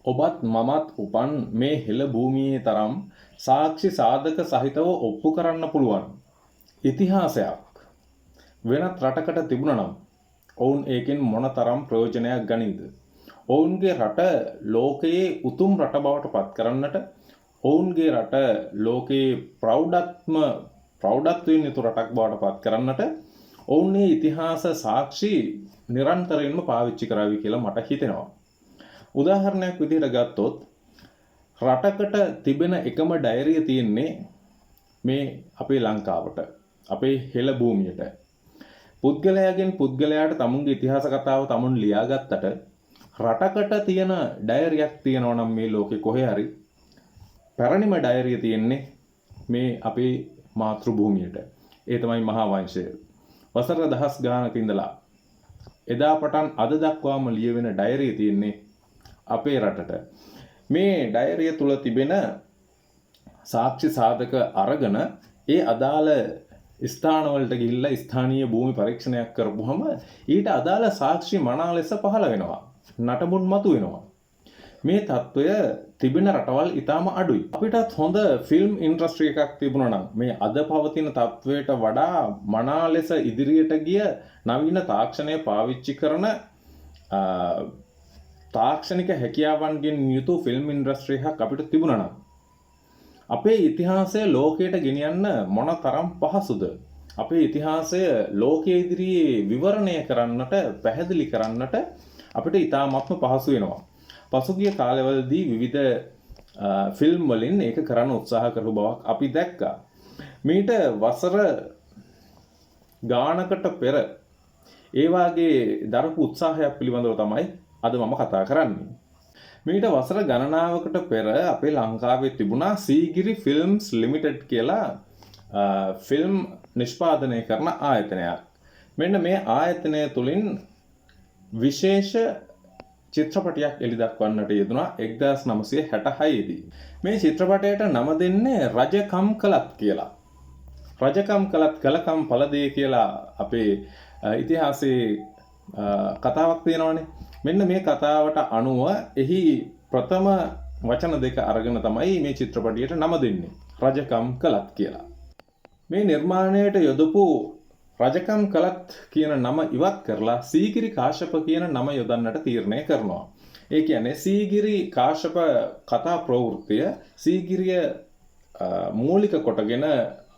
ඔබත් මමත් උපන් මේ හෙළ භූමියේ තරම් සාක්ෂි සාධක සහිතව ඔප්පු කරන්න පුළුවන් ඉතිහාසයක් වෙනත් රටකට තිබුණා නම් ඔවුන් ඒකෙන් මොනතරම් ප්‍රයෝජනයක් ගනීද? ඔවුන්ගේ රට ලෝකයේ උතුම් රට බවට පත් කරන්නට, ඔවුන්ගේ රට ලෝකයේ ප්‍රෞಢත්වයෙන් යුතු රටක් බවට පත් කරන්නට ඔවුන් මේ ඉතිහාස සාක්ෂි නිරන්තරයෙන්ම පාවිච්චි කරાવી කියලා මට හිතෙනවා. උදාහරණයක් විදිහට ගත්තොත් රටකට තිබෙන එකම ඩයරිය තියෙන්නේ මේ අපේ ලංකාවට, අපේ හෙළ භූමියට. පුද්ගලයාගෙන් පුද්ගලයාට තමුන්ගේ ඉතිහාස කතාව තමුන් ලියාගත්තට රටකට තියෙන ඩයරියක් තියෙනවා නම් මේ ලෝකේ කොහේ හරි පැරණිම ඩයරිය තියෙන්නේ මේ අපේ මාතෘ භූමියට. ඒ තමයි මහා වංශය. වසර දහස් ගානක ඉඳලා එදා පටන් අද දක්වාම ලියවෙන ඩයරිය තියෙන්නේ අපේ රටට. මේ ඩයරිය තුල තිබෙන සාක්ෂි සාධක අරගෙන ඒ අදාළ ස්ථානවලට ගිහිල්ලා ස්ථානීය භූමි පරීක්ෂණයක් කරපුවම ඊට අදාළ සාක්ෂි මනා ලෙස පහළ වෙනවා. නටබුන් මතු වෙනවා. මේ తত্ত্বය තිබෙන රටවල් ඉතාම අඩුයි. අපිටත් හොඳ ෆිල්ම් ඉන්ඩස්ට්‍රි එකක් තිබුණා නම් මේ අද පවතින තත්වයට වඩා මනා ලෙස ඉදිරියට ගිය නවීන තාක්ෂණය පාවිච්චි කරන තාක්ෂණික හැකියාවන්ගෙන් යුතු ෆිල්ම් ඉන්ඩස්ට්‍රි එකක් අපිට තිබුණා නම් අපේ ඉතිහාසය ලෝකයට ගෙනියන්න මොන තරම් පහසුද? අපේ ඉතිහාසය ලෝකයේ ඉදිරියේ විවරණය කරන්නට, පැහැදිලි කරන්නට අපිට ඉතාමත්ම පහසු වෙනවා. පසුගිය කාලවලදී විවිධ ෆිල්ම් වලින් ඒක කරන්න උත්සාහ කරපු බවක් අපි දැක්කා. මීට වසර ගානකට පෙර ඒ වාගේ දරපු උත්සාහයක් පිළිබඳව තමයි අද මම කතා කරන්නේ. මීට වසර ගණනාවකට පෙර අපේ ලංකාවේ තිබුණා සීගිරි ෆිල්ම්ස් ලිමිටඩ් කියලා ෆිල්ම් නිෂ්පාදනය කරන ආයතනයක්. මෙන්න මේ ආයතනය තුලින් විශේෂ චිත්‍රපටයක් එළි දක්වන්නට යෙදුණා 1966 දී. මේ චිත්‍රපටයට නම දෙන්නේ රජකම් කළත් කියලා. රජකම් කළත් කලකම් පළදේ කියලා අපේ ඉතිහාසයේ කතාවක් තියෙනවානේ. මෙන්න මේ කතාවට අනුව එහි ප්‍රථම වචන දෙක අරගෙන තමයි මේ චිත්‍රපටියට නම දෙන්නේ. රජකම් කළත් කියලා. මේ නිර්මාණයට යොදපු රජකම් කළත් කියන නම ඉවත් කරලා සීගිරි කාශ්‍යප කියන නම යොදන්නට තීරණය කරනවා. ඒ කියන්නේ සීගිරි කාශ්‍යප කතා ප්‍රවෘත්තිය සීගිරිය මූලික කොටගෙන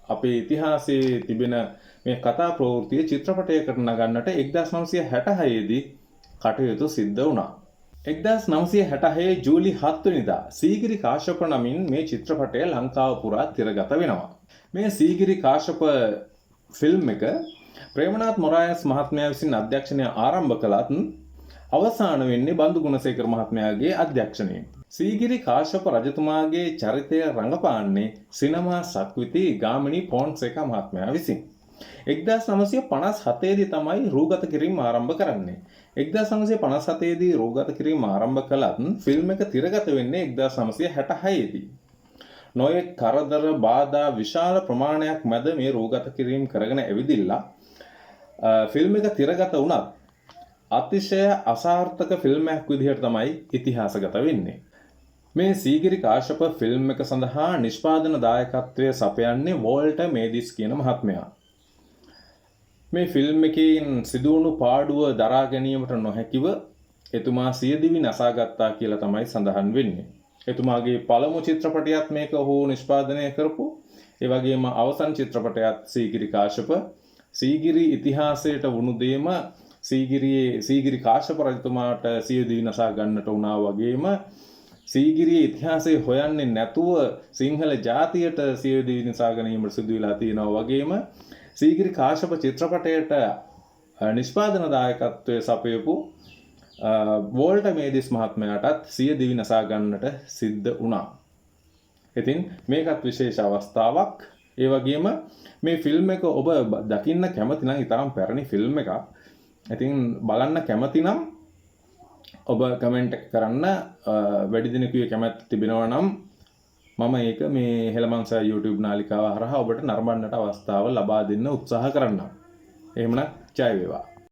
අපේ ඉතිහාසයේ තිබෙන මේ කතා ප්‍රවෘත්තිය චිත්‍රපටයකට නගන්නට 1966 දී කටයුතු සිද්ධ වුණා. 1966 ජූලි 7 වෙනිදා සීගිරි කාශ්‍යප නමින් මේ චිත්‍රපටය ලංකාව පුරා තිරගත වෙනවා. මේ සීගිරි කාශ්‍යප ෆිල්ම් එක ප්‍රේමනාත් මොරායස් මහත්මයා විසින් අධ්‍යක්ෂණය ආරම්භ කළත් අවසාන වෙන්නේ බන්දු ගුණසේකර මහත්මයාගේ අධ්‍යක්ෂණයෙන්. සීගිරි කාශ්‍යප රජතුමාගේ චරිතය රඟපාන්නේ සිනමා සක්විති ගාමිණී පොන්සේකා මහත්මයා විසින්. 1957 දී තමයි රූගත කිරීම ආරම්භ කරන්නේ. 1957 දී රූගත කිරීම ආරම්භ කළත් ෆිල්ම් එක තිරගත වෙන්නේ 1966 දී. නොයෙක් කරදර බාධා විශාල ප්‍රමාණයක් මැද මේ රූගත කිරීම කරගෙන ඇවිදිලා ෆිල්ම් එක තිරගත වුණත් අතිශය අසාර්ථක ෆිල්ම් එකක් විදිහට තමයි ඉතිහාසගත වෙන්නේ. මේ සීගිරි කාශ්‍යප ෆිල්ම් එක සඳහා නිෂ්පාදන දායකත්වය සපයන්නේ වෝල්ටර් මේදිස් කියන මහත්මයා. මේ ෆිල්ම් එකෙන් සිදුවුණු පාඩුව දරා ගැනීමට නොහැකිව එතුමා සියදිවි නසාගත්තා කියලා තමයි සඳහන් වෙන්නේ. එතුමාගේ පළමු චිත්‍රපටයත් මේක ඔහු නිෂ්පාදනය කරපු. ඒ වගේම අවසන් චිත්‍රපටයත් සීගිරි කාශ්‍යප. සීගිරි ඉතිහාසයට වුණු දෙයම සීගිරි කාශ්‍යප රජතුමාට සියදිවි නසා ගන්නට වුණා වගේම සීගිරියේ ඉතිහාසය හොයන්නේ නැතුව සිංහල ජාතියට සියදිවි නසා ගැනීමට සිදු වෙලා තියෙනවා වගේම සීගිරි කාශ්‍යප චිත්‍රපටයට නිෂ්පාදන දායකත්වය සපයපු වෝල්ටර් මේදිස් මහත්මයාටත් සියදිවි නසා ගන්නට සිද්ධ වුණා. ඉතින් මේකත් විශේෂ අවස්ථාවක්. ඒ වගේම මේ ෆිල්ම් එක ඔබ දකින්න කැමති නම් ඊටාම් පැරණි ෆිල්ම් එකක්. ඉතින් බලන්න කැමති නම් ඔබ කමෙන්ට් කරන්න. වැඩි දිනකුවේ කැමැත්ත තිබෙනවා නම් මම ඒක මේ හෙළමංස YouTube නාලිකාව හරහා ඔබට නරඹන්නට අවස්ථාව ලබා දෙන්න උත්සාහ කරන්නම්. එහෙමනම් ජය වේවා.